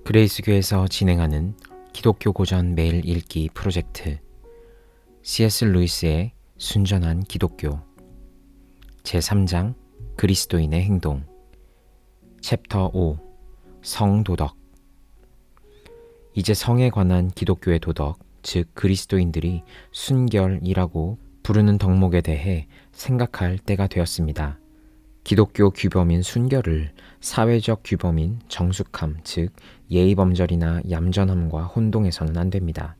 그레이스교에서 진행하는 기독교 고전 매일 읽기 프로젝트 C.S. 루이스의 순전한 기독교 제3장 그리스도인의 행동 챕터 5 성도덕. 이제 성에 관한 기독교의 도덕, 즉 그리스도인들이 순결이라고 부르는 덕목에 대해 생각할 때가 되었습니다. 기독교 규범인 순결을 사회적 규범인 정숙함, 즉 예의범절이나 얌전함과 혼동해서는 안 됩니다.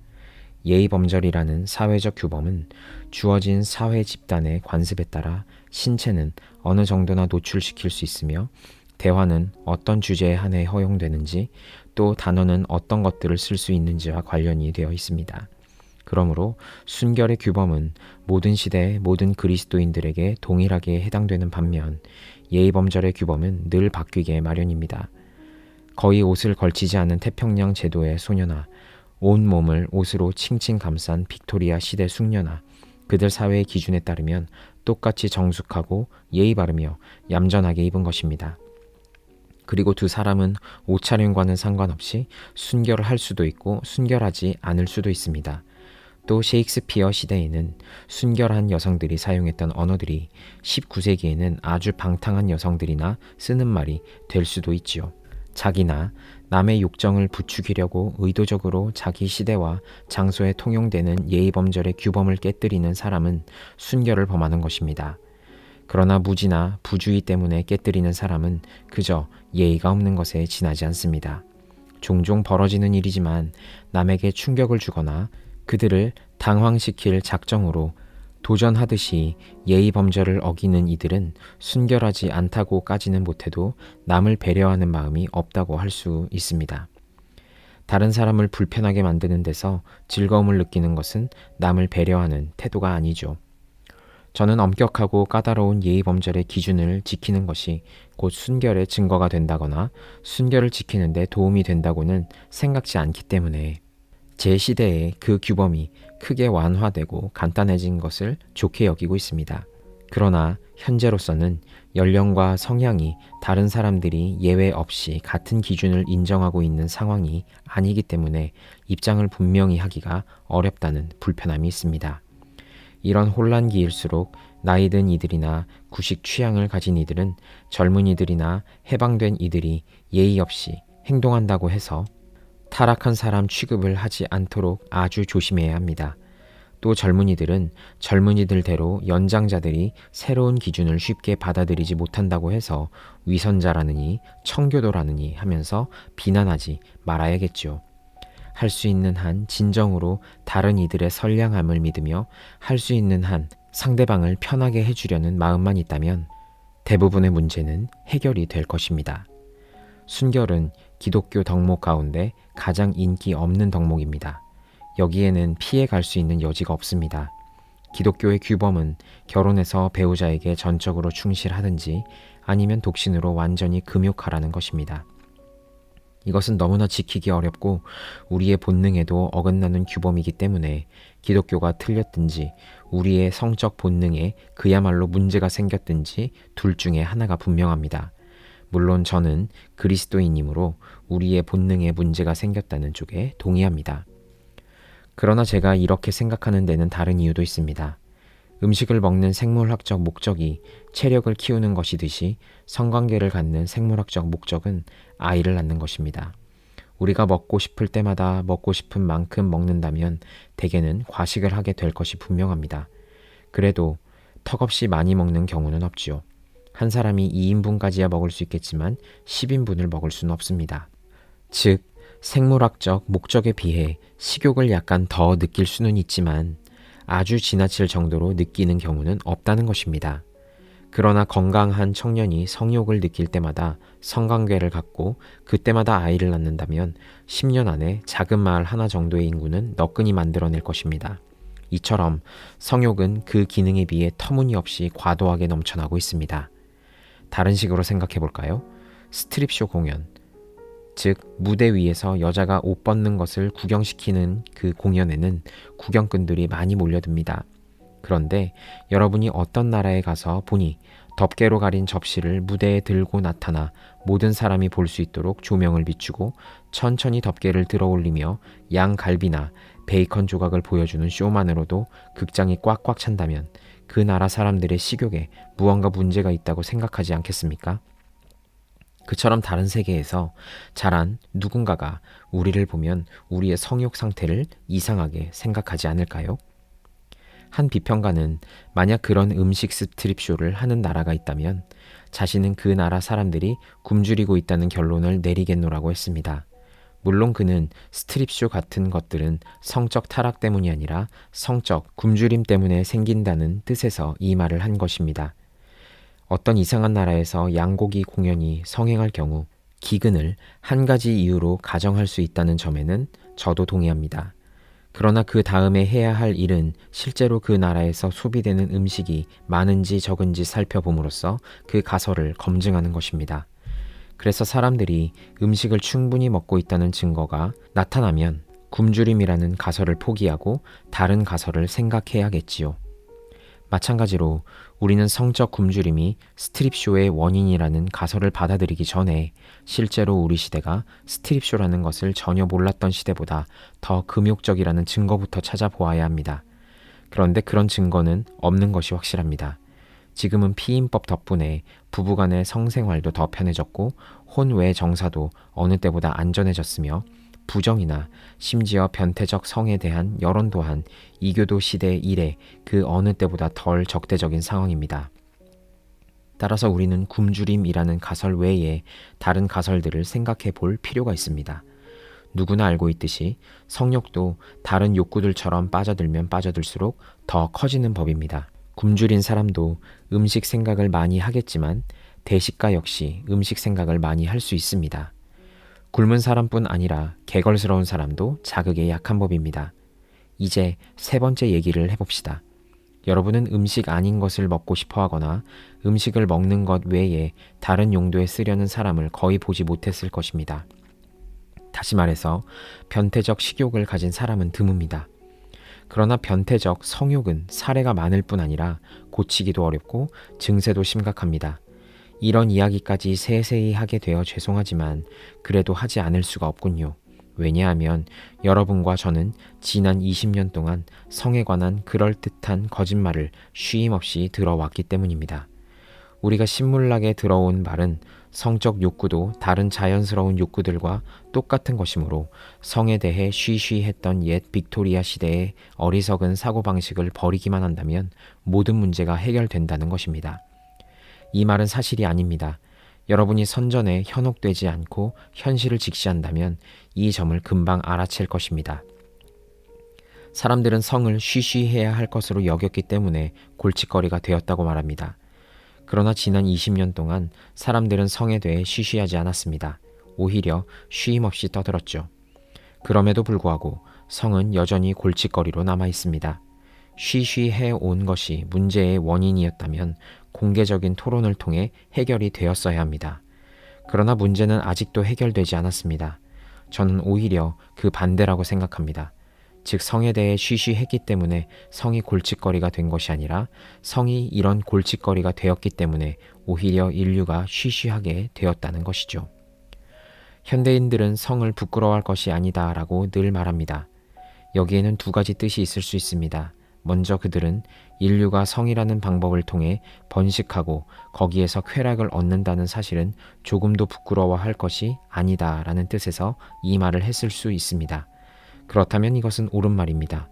예의범절이라는 사회적 규범은 주어진 사회 집단의 관습에 따라 신체는 어느 정도나 노출시킬 수 있으며 대화는 어떤 주제에 한해 허용되는지, 또 단어는 어떤 것들을 쓸 수 있는지와 관련이 되어 있습니다. 그러므로 순결의 규범은 모든 시대의 모든 그리스도인들에게 동일하게 해당되는 반면 예의범절의 규범은 늘 바뀌게 마련입니다. 거의 옷을 걸치지 않은 태평양 제도의 소녀나 온 몸을 옷으로 칭칭 감싼 빅토리아 시대 숙녀나 그들 사회의 기준에 따르면 똑같이 정숙하고 예의 바르며 얌전하게 입은 것입니다. 그리고 두 사람은 옷차림과는 상관없이 순결을 할 수도 있고 순결하지 않을 수도 있습니다. 또 셰익스피어 시대에는 순결한 여성들이 사용했던 언어들이 19세기에는 아주 방탕한 여성들이나 쓰는 말이 될 수도 있지요. 자기나 남의 욕정을 부추기려고 의도적으로 자기 시대와 장소에 통용되는 예의범절의 규범을 깨뜨리는 사람은 순결을 범하는 것입니다. 그러나 무지나 부주의 때문에 깨뜨리는 사람은 그저 예의가 없는 것에 지나지 않습니다. 종종 벌어지는 일이지만 남에게 충격을 주거나 그들을 당황시킬 작정으로 도전하듯이 예의범절을 어기는 이들은 순결하지 않다고까지는 못해도 남을 배려하는 마음이 없다고 할 수 있습니다. 다른 사람을 불편하게 만드는 데서 즐거움을 느끼는 것은 남을 배려하는 태도가 아니죠. 저는 엄격하고 까다로운 예의범절의 기준을 지키는 것이 곧 순결의 증거가 된다거나 순결을 지키는 데 도움이 된다고는 생각지 않기 때문에 제 시대에 그 규범이 크게 완화되고 간단해진 것을 좋게 여기고 있습니다. 그러나 현재로서는 연령과 성향이 다른 사람들이 예외 없이 같은 기준을 인정하고 있는 상황이 아니기 때문에 입장을 분명히 하기가 어렵다는 불편함이 있습니다. 이런 혼란기일수록 나이 든 이들이나 구식 취향을 가진 이들은 젊은이들이나 해방된 이들이 예의 없이 행동한다고 해서 타락한 사람 취급을 하지 않도록 아주 조심해야 합니다. 또 젊은이들은 젊은이들대로 연장자들이 새로운 기준을 쉽게 받아들이지 못한다고 해서 위선자라느니 청교도라느니 하면서 비난하지 말아야겠죠. 할 수 있는 한 진정으로 다른 이들의 선량함을 믿으며 할 수 있는 한 상대방을 편하게 해주려는 마음만 있다면 대부분의 문제는 해결이 될 것입니다. 순결은 기독교 덕목 가운데 가장 인기 없는 덕목입니다. 여기에는 피해 갈 수 있는 여지가 없습니다. 기독교의 규범은 결혼해서 배우자에게 전적으로 충실하든지 아니면 독신으로 완전히 금욕하라는 것입니다. 이것은 너무나 지키기 어렵고 우리의 본능에도 어긋나는 규범이기 때문에 기독교가 틀렸든지 우리의 성적 본능에 그야말로 문제가 생겼든지 둘 중에 하나가 분명합니다. 물론 저는 그리스도인이므로 우리의 본능에 문제가 생겼다는 쪽에 동의합니다. 그러나 제가 이렇게 생각하는 데는 다른 이유도 있습니다. 음식을 먹는 생물학적 목적이 체력을 키우는 것이듯이 성관계를 갖는 생물학적 목적은 아이를 낳는 것입니다. 우리가 먹고 싶을 때마다 먹고 싶은 만큼 먹는다면 대개는 과식을 하게 될 것이 분명합니다. 그래도 턱없이 많이 먹는 경우는 없지요. 한 사람이 2인분까지야 먹을 수 있겠지만 10인분을 먹을 수는 없습니다. 즉, 생물학적 목적에 비해 식욕을 약간 더 느낄 수는 있지만 아주 지나칠 정도로 느끼는 경우는 없다는 것입니다. 그러나 건강한 청년이 성욕을 느낄 때마다 성관계를 갖고 그때마다 아이를 낳는다면 10년 안에 작은 마을 하나 정도의 인구는 너끈히 만들어낼 것입니다. 이처럼 성욕은 그 기능에 비해 터무니없이 과도하게 넘쳐나고 있습니다. 다른 식으로 생각해 볼까요? 스트립쇼 공연, 즉 무대 위에서 여자가 옷 벗는 것을 구경시키는 그 공연에는 구경꾼들이 많이 몰려듭니다. 그런데 여러분이 어떤 나라에 가서 보니 덮개로 가린 접시를 무대에 들고 나타나 모든 사람이 볼 수 있도록 조명을 비추고 천천히 덮개를 들어 올리며 양갈비나 베이컨 조각을 보여주는 쇼만으로도 극장이 꽉꽉 찬다면 그 나라 사람들의 식욕에 무언가 문제가 있다고 생각하지 않겠습니까? 그처럼 다른 세계에서 자란 누군가가 우리를 보면 우리의 성욕 상태를 이상하게 생각하지 않을까요? 한 비평가는 만약 그런 음식 스트립쇼를 하는 나라가 있다면 자신은 그 나라 사람들이 굶주리고 있다는 결론을 내리겠노라고 했습니다. 물론 그는 스트립쇼 같은 것들은 성적 타락 때문이 아니라 성적 굶주림 때문에 생긴다는 뜻에서 이 말을 한 것입니다. 어떤 이상한 나라에서 양고기 공연이 성행할 경우 기근을 한 가지 이유로 가정할 수 있다는 점에는 저도 동의합니다. 그러나 그 다음에 해야 할 일은 실제로 그 나라에서 소비되는 음식이 많은지 적은지 살펴봄으로써 그 가설을 검증하는 것입니다. 그래서 사람들이 음식을 충분히 먹고 있다는 증거가 나타나면 굶주림이라는 가설을 포기하고 다른 가설을 생각해야겠지요. 마찬가지로 우리는 성적 굶주림이 스트립쇼의 원인이라는 가설을 받아들이기 전에 실제로 우리 시대가 스트립쇼라는 것을 전혀 몰랐던 시대보다 더 금욕적이라는 증거부터 찾아보아야 합니다. 그런데 그런 증거는 없는 것이 확실합니다. 지금은 피임법 덕분에 부부간의 성생활도 더 편해졌고 혼외 정사도 어느 때보다 안전해졌으며 부정이나 심지어 변태적 성에 대한 여론 또한 이교도 시대 이래 그 어느 때보다 덜 적대적인 상황입니다. 따라서 우리는 굶주림이라는 가설 외에 다른 가설들을 생각해 볼 필요가 있습니다. 누구나 알고 있듯이 성욕도 다른 욕구들처럼 빠져들면 빠져들수록 더 커지는 법입니다. 굶주린 사람도 음식 생각을 많이 하겠지만 대식가 역시 음식 생각을 많이 할 수 있습니다. 굶은 사람뿐 아니라 개걸스러운 사람도 자극에 약한 법입니다. 이제 세 번째 얘기를 해봅시다. 여러분은 음식 아닌 것을 먹고 싶어 하거나 음식을 먹는 것 외에 다른 용도에 쓰려는 사람을 거의 보지 못했을 것입니다. 다시 말해서 변태적 식욕을 가진 사람은 드뭅니다. 그러나 변태적 성욕은 사례가 많을 뿐 아니라 고치기도 어렵고 증세도 심각합니다. 이런 이야기까지 세세히 하게 되어 죄송하지만 그래도 하지 않을 수가 없군요. 왜냐하면 여러분과 저는 지난 20년 동안 성에 관한 그럴듯한 거짓말을 쉼없이 들어왔기 때문입니다. 우리가 신물나게 들어온 말은 성적 욕구도 다른 자연스러운 욕구들과 똑같은 것이므로 성에 대해 쉬쉬했던 옛 빅토리아 시대의 어리석은 사고방식을 버리기만 한다면 모든 문제가 해결된다는 것입니다. 이 말은 사실이 아닙니다. 여러분이 선전에 현혹되지 않고 현실을 직시한다면 이 점을 금방 알아챌 것입니다. 사람들은 성을 쉬쉬해야 할 것으로 여겼기 때문에 골칫거리가 되었다고 말합니다. 그러나 지난 20년 동안 사람들은 성에 대해 쉬쉬하지 않았습니다. 오히려 쉼없이 떠들었죠. 그럼에도 불구하고 성은 여전히 골칫거리로 남아 있습니다. 쉬쉬해 온 것이 문제의 원인이었다면 공개적인 토론을 통해 해결이 되었어야 합니다. 그러나 문제는 아직도 해결되지 않았습니다. 저는 오히려 그 반대라고 생각합니다. 즉 성에 대해 쉬쉬했기 때문에 성이 골칫거리가 된 것이 아니라 성이 이런 골칫거리가 되었기 때문에 오히려 인류가 쉬쉬하게 되었다는 것이죠. 현대인들은 성을 부끄러워할 것이 아니다라고 늘 말합니다. 여기에는 두 가지 뜻이 있을 수 있습니다. 먼저 그들은 인류가 성이라는 방법을 통해 번식하고 거기에서 쾌락을 얻는다는 사실은 조금도 부끄러워할 것이 아니다라는 뜻에서 이 말을 했을 수 있습니다. 그렇다면 이것은 옳은 말입니다.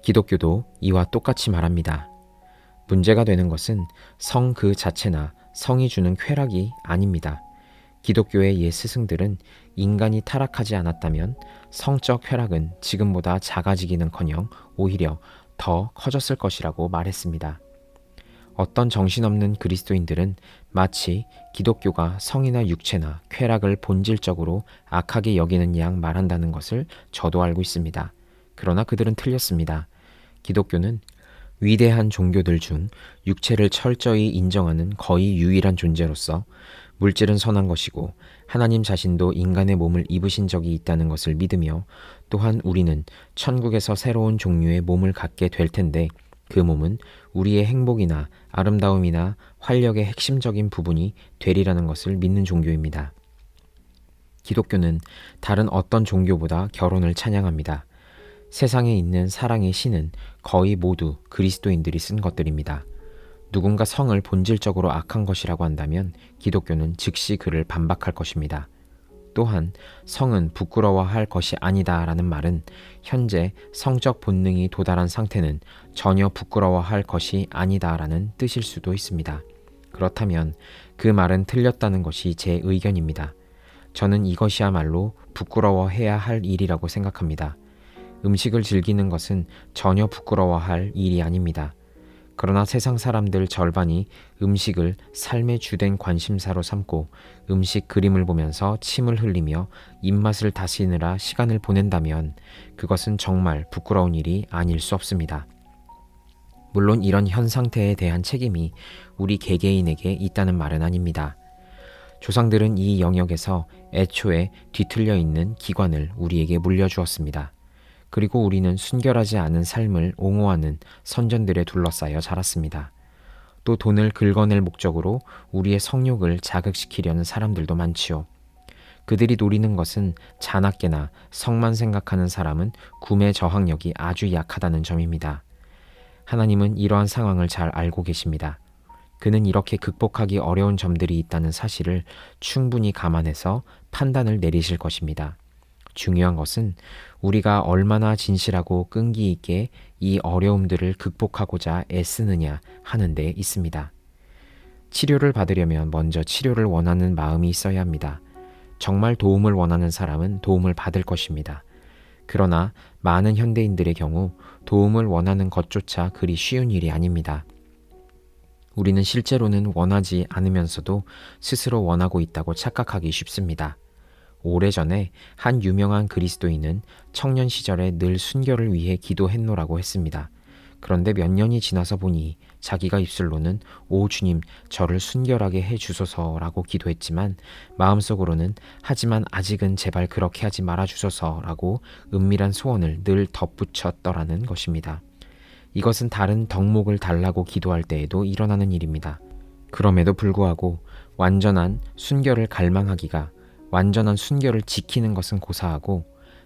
기독교도 이와 똑같이 말합니다. 문제가 되는 것은 성 그 자체나 성이 주는 쾌락이 아닙니다. 기독교의 옛 스승들은 인간이 타락하지 않았다면 성적 쾌락은 지금보다 작아지기는커녕 오히려 더 커졌을 것이라고 말했습니다. 어떤 정신없는 그리스도인들은 마치 기독교가 성이나 육체나 쾌락을 본질적으로 악하게 여기는 양 말한다는 것을 저도 알고 있습니다. 그러나 그들은 틀렸습니다. 기독교는 위대한 종교들 중 육체를 철저히 인정하는 거의 유일한 존재로서 물질은 선한 것이고 하나님 자신도 인간의 몸을 입으신 적이 있다는 것을 믿으며 또한 우리는 천국에서 새로운 종류의 몸을 갖게 될 텐데 그 몸은 우리의 행복이나 아름다움이나 활력의 핵심적인 부분이 되리라는 것을 믿는 종교입니다. 기독교는 다른 어떤 종교보다 결혼을 찬양합니다. 세상에 있는 사랑의 시는 거의 모두 그리스도인들이 쓴 것들입니다. 누군가 성을 본질적으로 악한 것이라고 한다면 기독교는 즉시 그를 반박할 것입니다. 또한 성은 부끄러워할 것이 아니다라는 말은 현재 성적 본능이 도달한 상태는 전혀 부끄러워할 것이 아니다라는 뜻일 수도 있습니다. 그렇다면 그 말은 틀렸다는 것이 제 의견입니다. 저는 이것이야말로 부끄러워해야 할 일이라고 생각합니다. 음식을 즐기는 것은 전혀 부끄러워할 일이 아닙니다. 그러나 세상 사람들 절반이 음식을 삶의 주된 관심사로 삼고 음식 그림을 보면서 침을 흘리며 입맛을 다스리느라 시간을 보낸다면 그것은 정말 부끄러운 일이 아닐 수 없습니다. 물론 이런 현 상태에 대한 책임이 우리 개개인에게 있다는 말은 아닙니다. 조상들은 이 영역에서 애초에 뒤틀려 있는 기관을 우리에게 물려주었습니다. 그리고 우리는 순결하지 않은 삶을 옹호하는 선전들에 둘러싸여 자랐습니다. 또 돈을 긁어낼 목적으로 우리의 성욕을 자극시키려는 사람들도 많지요. 그들이 노리는 것은 잔악계나 성만 생각하는 사람은 구매 저항력이 아주 약하다는 점입니다. 하나님은 이러한 상황을 잘 알고 계십니다. 그는 이렇게 극복하기 어려운 점들이 있다는 사실을 충분히 감안해서 판단을 내리실 것입니다. 중요한 것은 우리가 얼마나 진실하고 끈기 있게 이 어려움들을 극복하고자 애쓰느냐 하는 데 있습니다. 치료를 받으려면 먼저 치료를 원하는 마음이 있어야 합니다. 정말 도움을 원하는 사람은 도움을 받을 것입니다. 그러나 많은 현대인들의 경우 도움을 원하는 것조차 그리 쉬운 일이 아닙니다. 우리는 실제로는 원하지 않으면서도 스스로 원하고 있다고 착각하기 쉽습니다. 오래전에 한 유명한 그리스도인은 청년 시절에 늘 순결을 위해 기도했노라고 했습니다. 그런데 몇 년이 지나서 보니 자기가 입술로는 오 주님 저를 순결하게 해주소서라고 기도했지만 마음속으로는 하지만 아직은 제발 그렇게 하지 말아주소서라고 은밀한 소원을 늘 덧붙였더라는 것입니다. 이것은 다른 덕목을 달라고 기도할 때에도 일어나는 일입니다. 그럼에도 불구하고 완전한 순결을 갈망하기가 완전한 순결을 지키는 것은 고사하고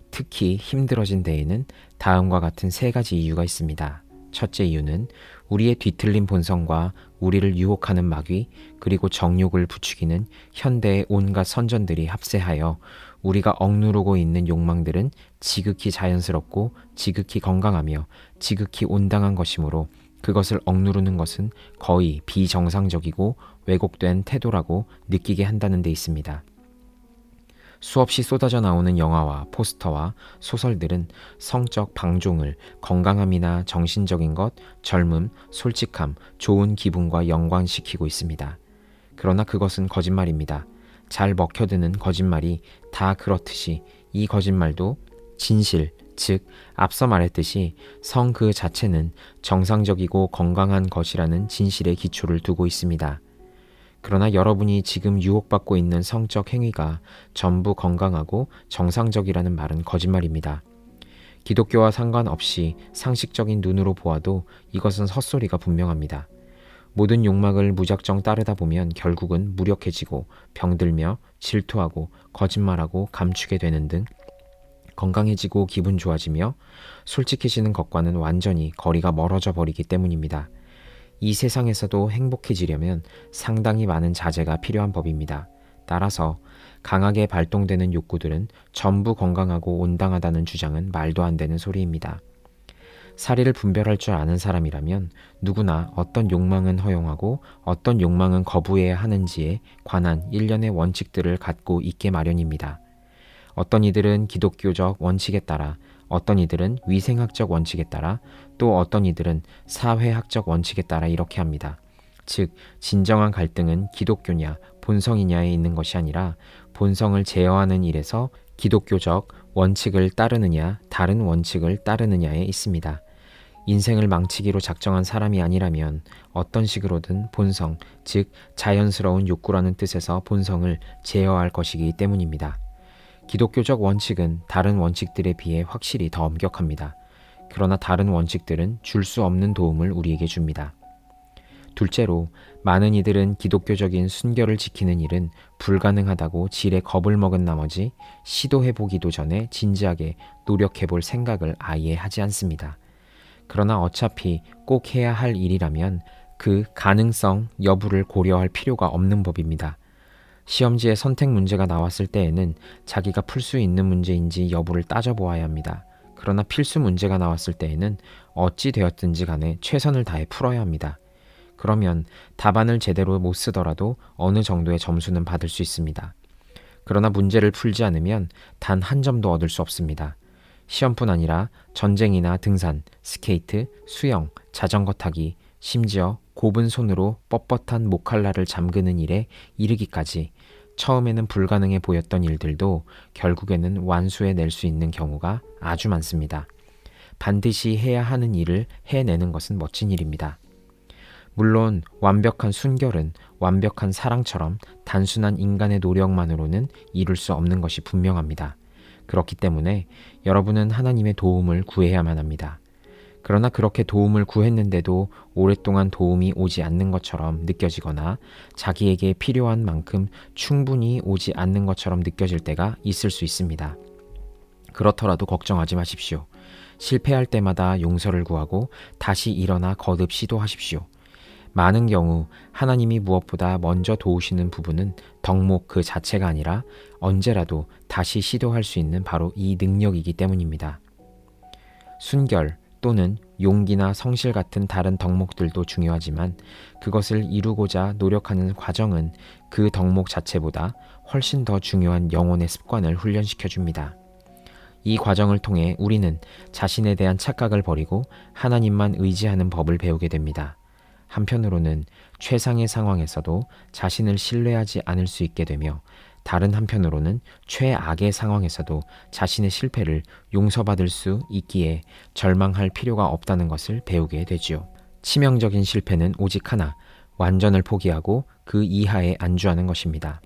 특히 힘들어진 데에는 다음과 같은 세 가지 이유가 있습니다. 첫째 이유는 우리의 뒤틀린 본성과 우리를 유혹하는 마귀 그리고 정욕을 부추기는 현대의 온갖 선전들이 합세하여 우리가 억누르고 있는 욕망들은 지극히 자연스럽고 지극히 건강하며 지극히 온당한 것이므로 그것을 억누르는 것은 거의 비정상적이고 왜곡된 태도라고 느끼게 한다는 데 있습니다. 수없이 쏟아져 나오는 영화와 포스터와 소설들은 성적 방종을 건강함이나 정신적인 것, 젊음, 솔직함, 좋은 기분과 연관시키고 있습니다. 그러나 그것은 거짓말입니다. 잘 먹혀드는 거짓말이 다 그렇듯이 이 거짓말도 진실, 즉 앞서 말했듯이 성 그 자체는 정상적이고 건강한 것이라는 진실의 기초를 두고 있습니다. 그러나 여러분이 지금 유혹받고 있는 성적 행위가 전부 건강하고 정상적이라는 말은 거짓말입니다. 기독교와 상관없이 상식적인 눈으로 보아도 이것은 헛소리가 분명합니다. 모든 욕망을 무작정 따르다 보면 결국은 무력해지고 병들며 질투하고 거짓말하고 감추게 되는 등 건강해지고 기분 좋아지며 솔직해지는 것과는 완전히 거리가 멀어져 버리기 때문입니다. 이 세상에서도 행복해지려면 상당히 많은 자제가 필요한 법입니다. 따라서 강하게 발동되는 욕구들은 전부 건강하고 온당하다는 주장은 말도 안 되는 소리입니다. 사리를 분별할 줄 아는 사람이라면 누구나 어떤 욕망은 허용하고 어떤 욕망은 거부해야 하는지에 관한 일련의 원칙들을 갖고 있게 마련입니다. 어떤 이들은 기독교적 원칙에 따라, 어떤 이들은 위생학적 원칙에 따라, 또 어떤 이들은 사회학적 원칙에 따라 이렇게 합니다. 즉, 진정한 갈등은 기독교냐 본성이냐에 있는 것이 아니라 본성을 제어하는 일에서 기독교적 원칙을 따르느냐 다른 원칙을 따르느냐에 있습니다. 인생을 망치기로 작정한 사람이 아니라면 어떤 식으로든 본성, 즉 자연스러운 욕구라는 뜻에서 본성을 제어할 것이기 때문입니다. 기독교적 원칙은 다른 원칙들에 비해 확실히 더 엄격합니다. 그러나 다른 원칙들은 줄 수 없는 도움을 우리에게 줍니다. 둘째로, 많은 이들은 기독교적인 순결을 지키는 일은 불가능하다고 지레 겁을 먹은 나머지 시도해보기도 전에 진지하게 노력해볼 생각을 아예 하지 않습니다. 그러나 어차피 꼭 해야 할 일이라면 그 가능성 여부를 고려할 필요가 없는 법입니다. 시험지에 선택 문제가 나왔을 때에는 자기가 풀 수 있는 문제인지 여부를 따져보아야 합니다. 그러나 필수 문제가 나왔을 때에는 어찌 되었든지 간에 최선을 다해 풀어야 합니다. 그러면 답안을 제대로 못 쓰더라도 어느 정도의 점수는 받을 수 있습니다. 그러나 문제를 풀지 않으면 단 한 점도 얻을 수 없습니다. 시험뿐 아니라 전쟁이나 등산, 스케이트, 수영, 자전거 타기, 심지어 곱은 손으로 뻣뻣한 모칼라를 잠그는 일에 이르기까지 처음에는 불가능해 보였던 일들도 결국에는 완수해낼 수 있는 경우가 아주 많습니다. 반드시 해야 하는 일을 해내는 것은 멋진 일입니다. 물론 완벽한 순결은 완벽한 사랑처럼 단순한 인간의 노력만으로는 이룰 수 없는 것이 분명합니다. 그렇기 때문에 여러분은 하나님의 도움을 구해야만 합니다. 그러나 그렇게 도움을 구했는데도 오랫동안 도움이 오지 않는 것처럼 느껴지거나 자기에게 필요한 만큼 충분히 오지 않는 것처럼 느껴질 때가 있을 수 있습니다. 그렇더라도 걱정하지 마십시오. 실패할 때마다 용서를 구하고 다시 일어나 거듭 시도하십시오. 많은 경우 하나님이 무엇보다 먼저 도우시는 부분은 덕목 그 자체가 아니라 언제라도 다시 시도할 수 있는 바로 이 능력이기 때문입니다. 순결 또는 용기나 성실 같은 다른 덕목들도 중요하지만 그것을 이루고자 노력하는 과정은 그 덕목 자체보다 훨씬 더 중요한 영혼의 습관을 훈련시켜 줍니다. 이 과정을 통해 우리는 자신에 대한 착각을 버리고 하나님만 의지하는 법을 배우게 됩니다. 한편으로는 최상의 상황에서도 자신을 신뢰하지 않을 수 있게 되며 다른 한편으로는 최악의 상황에서도 자신의 실패를 용서받을 수 있기에 절망할 필요가 없다는 것을 배우게 되지요. 치명적인 실패는 오직 하나, 완전을 포기하고 그 이하에 안주하는 것입니다.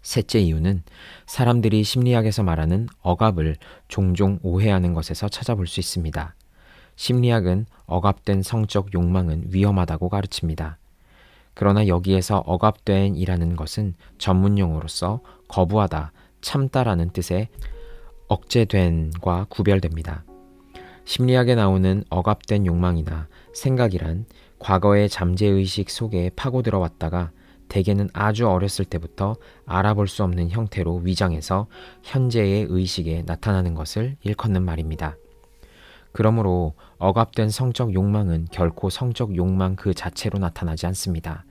셋째 이유는 사람들이 심리학에서 말하는 억압을 종종 오해하는 것에서 찾아볼 수 있습니다. 심리학은 억압된 성적 욕망은 위험하다고 가르칩니다. 그러나 여기에서 억압된 이라는 것은 전문용어로서 거부하다, 참다라는 뜻의 억제된과 구별됩니다. 심리학에 나오는 억압된 욕망이나 생각이란 과거의 잠재의식 속에 파고들어 왔다가 대개는 아주 어렸을 때부터 알아볼 수 없는 형태로 위장해서 현재의 의식에 나타나는 것을 일컫는 말입니다. 그러므로 억압된 성적 욕망은 결코 성적 욕망 그 자체로 나타나지 않습니다.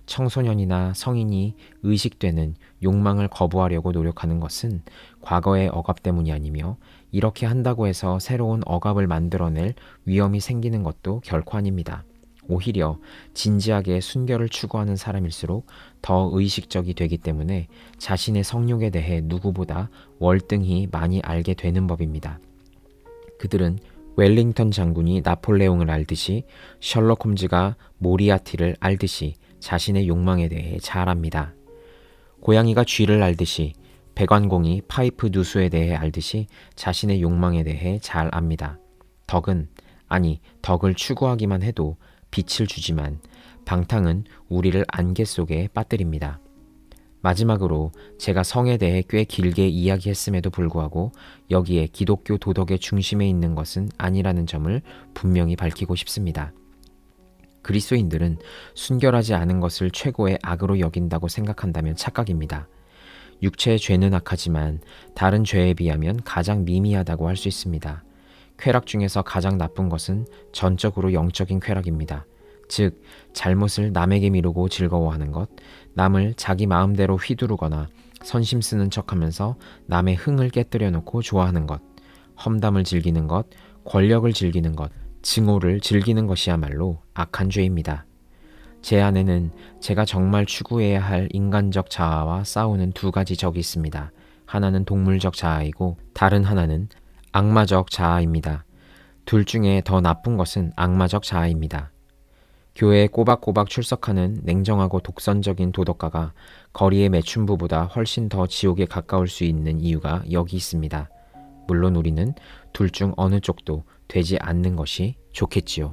청소년이나 성인이 의식되는 욕망을 거부하려고 노력하는 것은 과거의 억압 때문이 아니며 이렇게 한다고 해서 새로운 억압을 만들어낼 위험이 생기는 것도 결코 아닙니다. 오히려 진지하게 순결을 추구하는 사람일수록 더 의식적이 되기 때문에 자신의 성욕에 대해 누구보다 월등히 많이 알게 되는 법입니다. 그들은 웰링턴 장군이 나폴레옹을 알듯이 셜록 홈즈가 모리아티를 알듯이 자신의 욕망에 대해 잘 압니다. 고양이가 쥐를 알듯이 백완공이 파이프 누수에 대해 알듯이 자신의 욕망에 대해 잘 압니다. 덕을 추구하기만 해도 빛을 주지만 방탕은 우리를 안개 속에 빠뜨립니다. 마지막으로 제가 성에 대해 꽤 길게 이야기했음에도 불구하고 여기에 기독교 도덕의 중심에 있는 것은 아니라는 점을 분명히 밝히고 싶습니다. 그리스도인들은 순결하지 않은 것을 최고의 악으로 여긴다고 생각한다면 착각입니다. 육체의 죄는 악하지만 다른 죄에 비하면 가장 미미하다고 할 수 있습니다. 쾌락 중에서 가장 나쁜 것은 전적으로 영적인 쾌락입니다. 즉, 잘못을 남에게 미루고 즐거워하는 것, 남을 자기 마음대로 휘두르거나 선심 쓰는 척하면서 남의 흥을 깨뜨려 놓고 좋아하는 것, 험담을 즐기는 것, 권력을 즐기는 것, 증오를 즐기는 것이야말로 악한 죄입니다. 제 안에는 제가 정말 추구해야 할 인간적 자아와 싸우는 두 가지 적이 있습니다. 하나는 동물적 자아이고 다른 하나는 악마적 자아입니다. 둘 중에 더 나쁜 것은 악마적 자아입니다. 교회에 꼬박꼬박 출석하는 냉정하고 독선적인 도덕가가 거리의 매춘부보다 훨씬 더 지옥에 가까울 수 있는 이유가 여기 있습니다. 물론 우리는 둘 중 어느 쪽도 되지 않는 것이 좋겠지요.